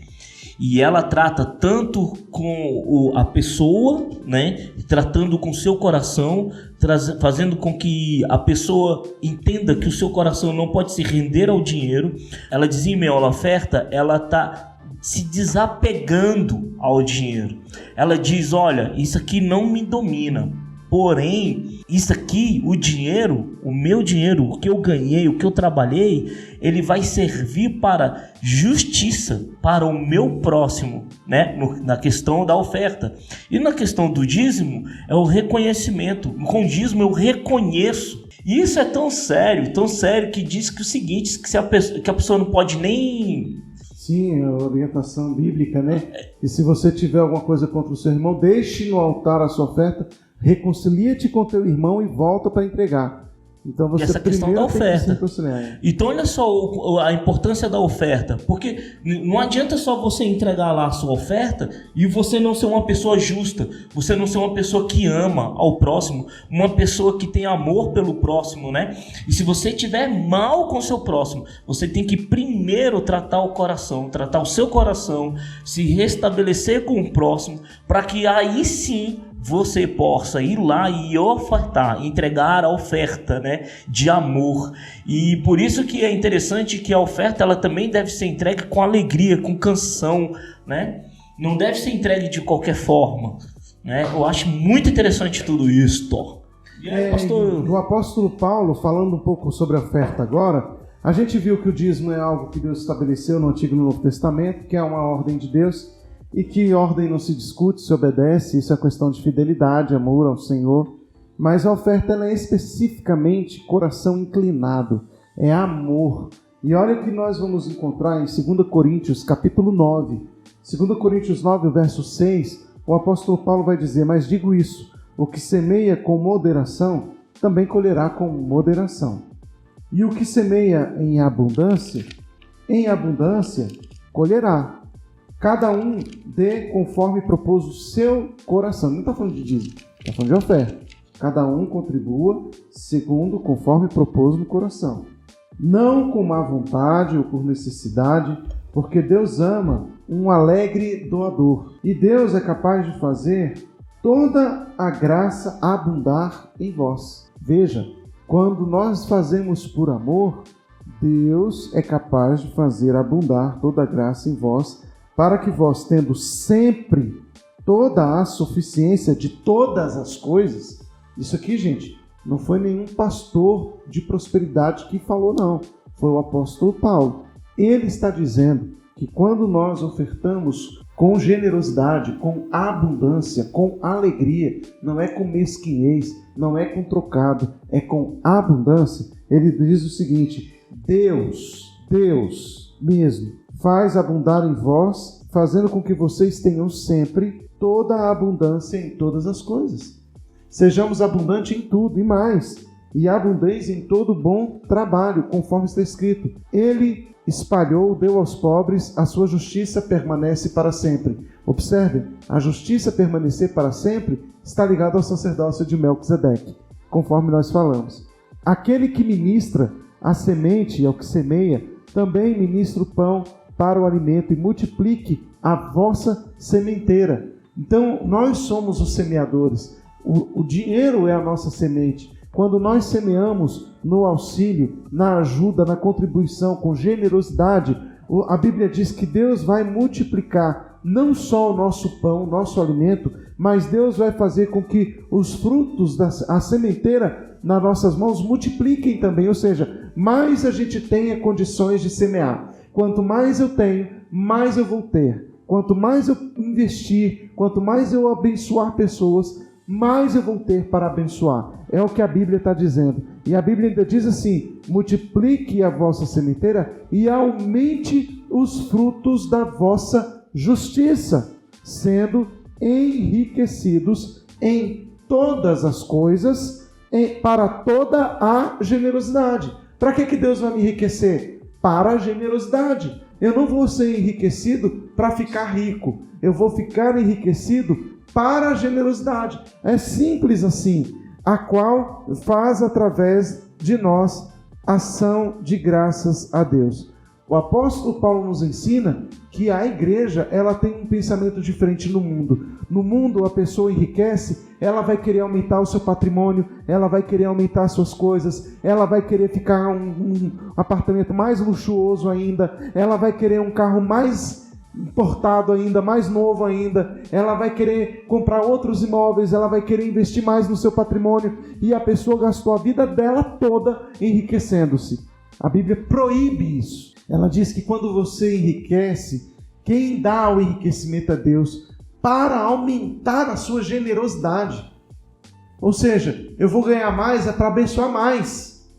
E ela trata tanto com a pessoa, né? Tratando com o seu coração, fazendo com que a pessoa entenda que o seu coração não pode se render ao dinheiro. Ela dizia, a oferta, ela está se desapegando ao dinheiro. Ela diz, olha, isso aqui não me domina. Porém, isso aqui, o dinheiro, o meu dinheiro, o que eu ganhei, o que eu trabalhei, ele vai servir para justiça, para o meu próximo, né? Na questão da oferta. E na questão do dízimo, é o reconhecimento. Com o dízimo eu reconheço. E isso é tão sério que diz que o seguinte, que a pessoa não pode nem... Sim, a orientação bíblica, né? E se você tiver alguma coisa contra o seu irmão, deixe no altar a sua oferta, reconcilia-te com teu irmão e volta para entregar. Então você essa questão da oferta. Então olha só a importância da oferta, porque não adianta só você entregar lá a sua oferta e você não ser uma pessoa justa, você não ser uma pessoa que ama ao próximo, uma pessoa que tem amor pelo próximo, né? E se você tiver mal com o seu próximo, você tem que primeiro tratar o seu coração, se restabelecer com o próximo, para que aí sim você possa ir lá e ofertar, entregar a oferta, né, de amor. E por isso que é interessante que a oferta ela também deve ser entregue com alegria, com canção, né? Não deve ser entregue de qualquer forma, né? Eu acho muito interessante tudo isso. E aí, pastor... O apóstolo Paulo, falando um pouco sobre a oferta agora, a gente viu que o dízimo é algo que Deus estabeleceu no Antigo e no Novo Testamento, que é uma ordem de Deus, e que ordem não se discute, se obedece, isso é questão de fidelidade, amor ao Senhor. Mas a oferta ela é especificamente coração inclinado, é amor. E olha o que nós vamos encontrar em 2 Coríntios, capítulo 9. 2 Coríntios 9, verso 6, o apóstolo Paulo vai dizer, mas digo isso, o que semeia com moderação, também colherá com moderação. E o que semeia em abundância colherá. Cada um dê conforme propôs o seu coração. Não está falando de dízimo, está falando de oferta. Cada um contribua conforme propôs no coração. Não com má vontade ou por necessidade, porque Deus ama um alegre doador. E Deus é capaz de fazer toda a graça abundar em vós. Veja, quando nós fazemos por amor, Deus é capaz de fazer abundar toda a graça em vós, para que vós, tendo sempre toda a suficiência de todas as coisas, isso aqui, gente, não foi nenhum pastor de prosperidade que falou, não. Foi o apóstolo Paulo. Ele está dizendo que quando nós ofertamos com generosidade, com abundância, com alegria, não é com mesquinhez, não é com trocado, é com abundância, ele diz o seguinte, Deus mesmo, faz abundar em vós, fazendo com que vocês tenham sempre toda a abundância em todas as coisas. Sejamos abundantes em tudo e mais, e abundeis em todo bom trabalho, conforme está escrito. Ele espalhou, deu aos pobres, a sua justiça permanece para sempre. Observe, a justiça permanecer para sempre está ligada ao sacerdócio de Melquisedeque, conforme nós falamos. Aquele que ministra a semente e ao que semeia, também ministra o pão para o alimento e multiplique a vossa sementeira. Então, nós somos os semeadores. O dinheiro é a nossa semente. Quando nós semeamos no auxílio, na ajuda, na contribuição, com generosidade, a Bíblia diz que Deus vai multiplicar não só o nosso pão, o nosso alimento, mas Deus vai fazer com que os frutos da sementeira nas nossas mãos multipliquem também, ou seja, mais a gente tenha condições de semear. Quanto mais eu tenho, mais eu vou ter. Quanto mais eu investir, quanto mais eu abençoar pessoas, mais eu vou ter para abençoar. É o que a Bíblia está dizendo. E a Bíblia ainda diz assim: multiplique a vossa sementeira e aumente os frutos da vossa justiça, sendo enriquecidos em todas as coisas, para toda a generosidade. Para que Deus vai me enriquecer? Para a generosidade. Eu não vou ser enriquecido para ficar rico. Eu vou ficar enriquecido para a generosidade. É simples assim. A qual faz através de nós ação de graças a Deus. O apóstolo Paulo nos ensina que a igreja, ela tem um pensamento diferente no mundo. No mundo, a pessoa enriquece, ela vai querer aumentar o seu patrimônio, ela vai querer aumentar as suas coisas, ela vai querer ficar um apartamento mais luxuoso ainda, ela vai querer um carro mais importado ainda, mais novo ainda, ela vai querer comprar outros imóveis, ela vai querer investir mais no seu patrimônio, e a pessoa gastou a vida dela toda enriquecendo-se. A Bíblia proíbe isso. Ela diz que quando você enriquece, quem dá o enriquecimento é Deus, para aumentar a sua generosidade. Ou seja, eu vou ganhar mais, é para abençoar mais.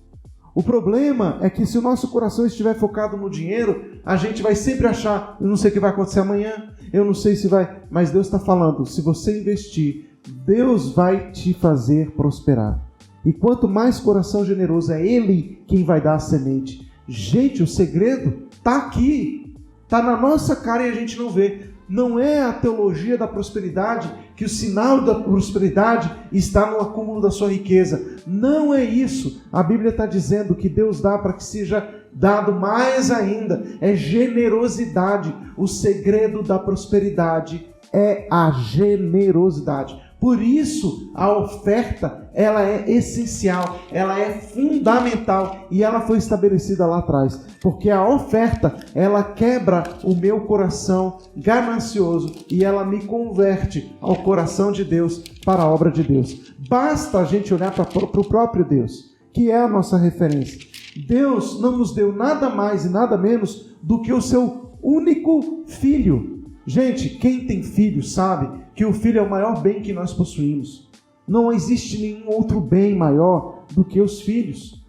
O problema é que se o nosso coração estiver focado no dinheiro, a gente vai sempre achar: eu não sei o que vai acontecer amanhã, eu não sei se vai... Mas Deus está falando, se você investir, Deus vai te fazer prosperar. E quanto mais coração generoso, é Ele quem vai dar a semente. Gente, o segredo está aqui, está na nossa cara e a gente não vê. Não é a teologia da prosperidade, que o sinal da prosperidade está no acúmulo da sua riqueza. Não é isso. A Bíblia está dizendo que Deus dá para que seja dado mais ainda. É generosidade. O segredo da prosperidade é a generosidade. Por isso, a oferta, ela é essencial, ela é fundamental e ela foi estabelecida lá atrás. Porque a oferta, ela quebra o meu coração ganancioso e ela me converte ao coração de Deus para a obra de Deus. Basta a gente olhar para o próprio Deus, que é a nossa referência. Deus não nos deu nada mais e nada menos do que o seu único filho. Gente, quem tem filho sabe que o filho é o maior bem que nós possuímos. Não existe nenhum outro bem maior do que os filhos.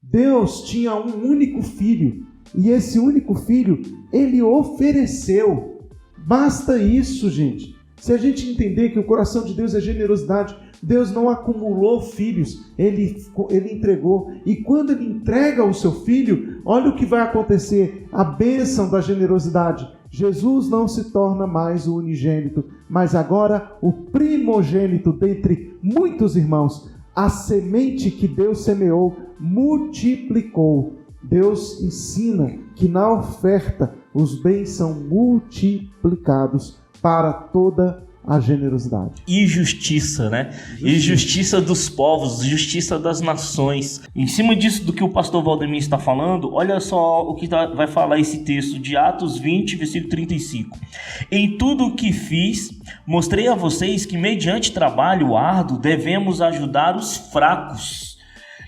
Deus tinha um único filho, e esse único filho, Ele ofereceu. Basta isso, gente. Se a gente entender que o coração de Deus é generosidade, Deus não acumulou filhos, Ele entregou. E quando Ele entrega o seu filho, olha o que vai acontecer, a bênção da generosidade. Jesus não se torna mais o unigênito, mas agora o primogênito dentre muitos irmãos. A semente que Deus semeou multiplicou. Deus ensina que na oferta os bens são multiplicados para toda a generosidade. E justiça, né? E justiça dos povos, justiça das nações. Em cima disso do que o pastor Valdemir está falando, olha só o que vai falar esse texto de Atos 20, versículo 35. Em tudo o que fiz, mostrei a vocês que mediante trabalho árduo devemos ajudar os fracos,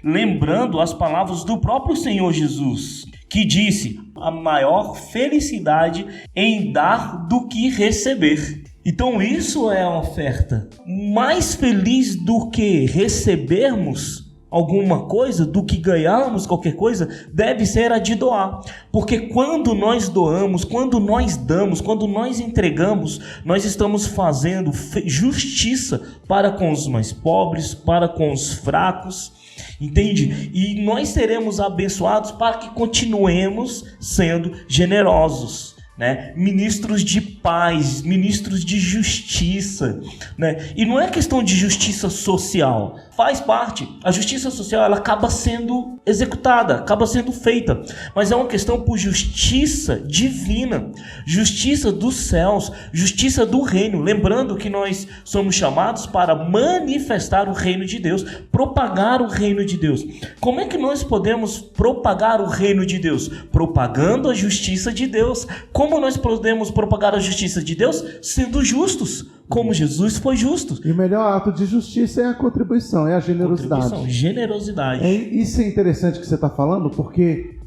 lembrando as palavras do próprio Senhor Jesus, que disse: a maior felicidade em dar do que receber. Então isso é a oferta. Mais feliz do que recebermos alguma coisa, do que ganharmos qualquer coisa, deve ser a de doar. Porque quando nós doamos, quando nós damos, quando nós entregamos, nós estamos fazendo justiça para com os mais pobres, para com os fracos. Entende? E nós seremos abençoados para que continuemos sendo generosos, né? Ministros de paz, ministros de justiça, né? E não é questão de justiça social, faz parte. A justiça social, ela acaba sendo executada, acaba sendo feita, mas é uma questão por justiça divina, justiça dos céus, justiça do reino. Lembrando que nós somos chamados para manifestar o reino de Deus, propagar o reino de Deus. Como é que nós podemos propagar o reino de Deus? Propagando a justiça de Deus. Como nós podemos propagar a justiça de Deus? Sendo justos, como Jesus foi justo. E o melhor ato de justiça é a contribuição, é a generosidade. Generosidade. Isso é interessante que você está falando, porque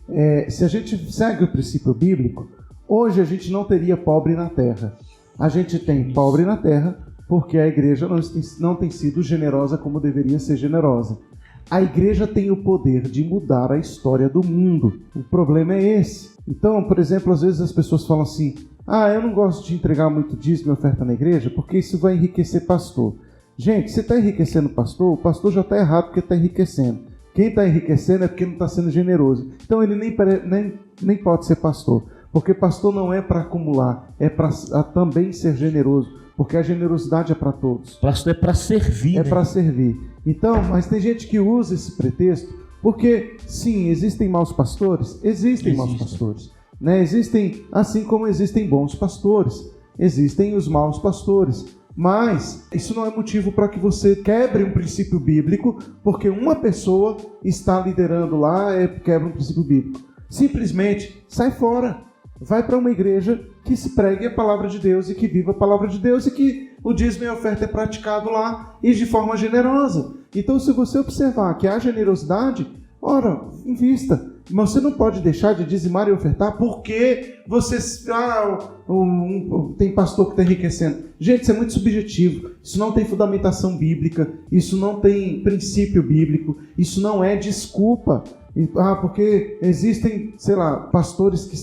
se a gente segue o princípio bíblico, hoje a gente não teria pobre na terra. A gente tem pobre na terra porque a igreja não tem sido generosa como deveria ser generosa. A igreja tem o poder de mudar a história do mundo. O problema é esse. Então, por exemplo, às vezes as pessoas falam assim: eu não gosto de entregar muito dízimo e oferta na igreja porque isso vai enriquecer pastor. Gente, você está enriquecendo o pastor já está errado porque está enriquecendo. Quem está enriquecendo é porque não está sendo generoso. Então ele nem pode ser pastor. Porque pastor não é para acumular, é para também ser generoso. Porque a generosidade é para todos. Pastor é para servir. É para servir. Então, mas tem gente que usa esse pretexto porque, sim, existem maus pastores? Existem maus pastores. Né? Existem, assim como existem bons pastores. Existem os maus pastores. Mas isso não é motivo para que você quebre um princípio bíblico, porque uma pessoa está liderando lá, quebra um princípio bíblico. Simplesmente sai fora. Vai para uma igreja que se pregue a palavra de Deus e que viva a palavra de Deus e que o dízimo e a oferta é praticado lá e de forma generosa. Então, se você observar que há generosidade, ora, invista. Mas você não pode deixar de dizimar e ofertar porque você tem pastor que está enriquecendo. Gente, isso é muito subjetivo. Isso não tem fundamentação bíblica. Isso não tem princípio bíblico. Isso não é desculpa. Porque existem, pastores que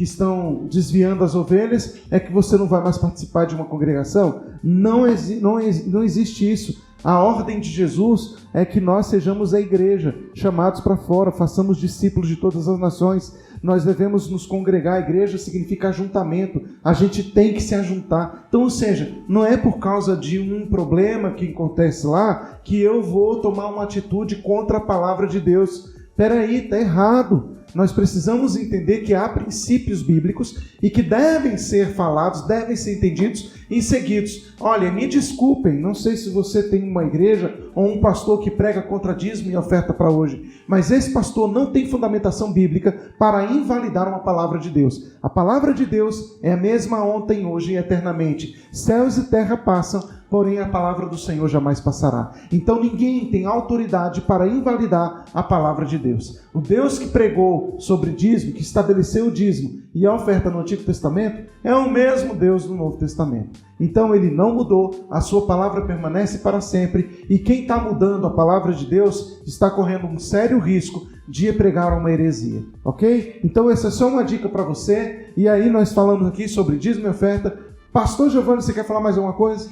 estão desviando as ovelhas, é que você não vai mais participar de uma congregação? Não existe isso. A ordem de Jesus é que nós sejamos a igreja, chamados para fora, façamos discípulos de todas as nações. Nós devemos nos congregar. A igreja significa ajuntamento. A gente tem que se ajuntar. Então, ou seja, não é por causa de um problema que acontece lá que eu vou tomar uma atitude contra a palavra de Deus. Peraí, está errado. Nós precisamos entender que há princípios bíblicos e que devem ser falados, devem ser entendidos e seguidos. Olha, me desculpem, não sei se você tem uma igreja ou um pastor que prega contra dízimo e oferta para hoje, mas esse pastor não tem fundamentação bíblica para invalidar uma palavra de Deus. A palavra de Deus é a mesma ontem, hoje e eternamente. Céus e terra passam, porém a palavra do Senhor jamais passará. Então ninguém tem autoridade para invalidar a palavra de Deus. O Deus que pregou sobre dízimo, que estabeleceu o dízimo e a oferta no Antigo Testamento, é o mesmo Deus do Novo Testamento. Então ele não mudou, a sua palavra permanece para sempre, e quem está mudando a palavra de Deus está correndo um sério risco de pregar uma heresia, ok? Então essa é só uma dica para você, e aí nós falamos aqui sobre dízimo e oferta. Pastor Giovanni, você quer falar mais alguma coisa?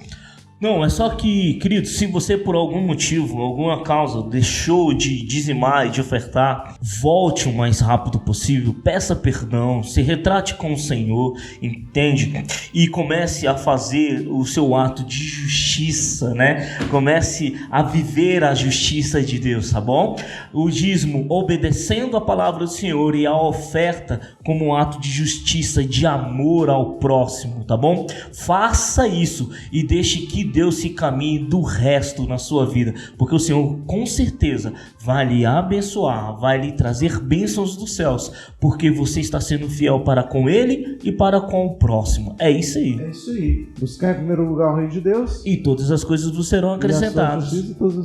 Não, é só que, querido, se você por algum motivo, alguma causa, deixou de dizimar e de ofertar, volte o mais rápido possível, peça perdão, se retrate com o Senhor, entende? E comece a fazer o seu ato de justiça, né? Comece a viver a justiça de Deus, tá bom? O dízimo obedecendo a palavra do Senhor e a oferta como um ato de justiça e de amor ao próximo, tá bom? Faça isso e deixe que Deus se caminhe do resto na sua vida, porque o Senhor com certeza vai lhe abençoar, vai lhe trazer bênçãos dos céus, porque você está sendo fiel para com Ele e para com o próximo. É isso aí. É isso aí. Buscar em primeiro lugar o reino de Deus, e todas as coisas vos serão acrescentadas.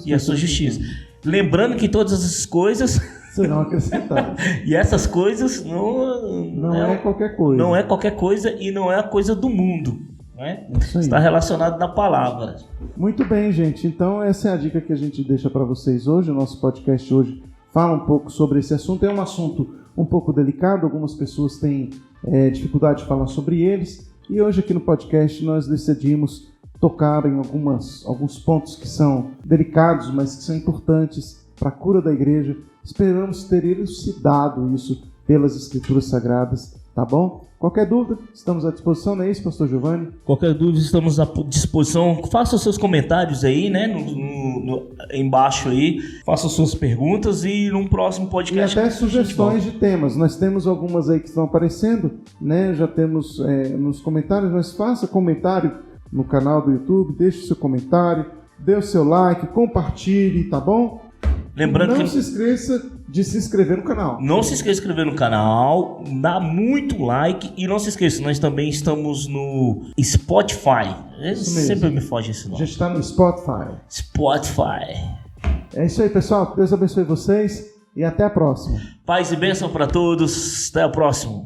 E a sua justiça. Lembrando que todas as coisas serão acrescentadas. E essas coisas não é qualquer coisa. Não é qualquer coisa e não é a coisa do mundo. Né? Está relacionado na palavra. Muito bem, gente. Então essa é a dica que a gente deixa para vocês hoje. O nosso podcast hoje fala um pouco sobre esse assunto. É um assunto um pouco delicado. Algumas pessoas têm dificuldade de falar sobre eles. E hoje aqui no podcast nós decidimos tocar em alguns pontos que são delicados, mas que são importantes para a cura da igreja. Esperamos ter elucidado isso pelas Escrituras Sagradas, tá bom? Qualquer dúvida, estamos à disposição, não é isso, pastor Giovanni? Qualquer dúvida, estamos à disposição. Faça os seus comentários aí, né, embaixo aí. Faça as suas perguntas e num próximo podcast... E até sugestões de temas. Nós temos algumas aí que estão aparecendo, né? Já temos nos comentários, mas faça comentário no canal do YouTube, deixe o seu comentário, dê o seu like, compartilhe, tá bom? Lembrando não se esqueça de se inscrever no canal. Não se esqueça de se inscrever no canal, dá muito like e não se esqueça, nós também estamos no Spotify. Sempre me foge esse nome. A gente está no Spotify. É isso aí, pessoal. Deus abençoe vocês e até a próxima. Paz e bênção para todos. Até a próxima.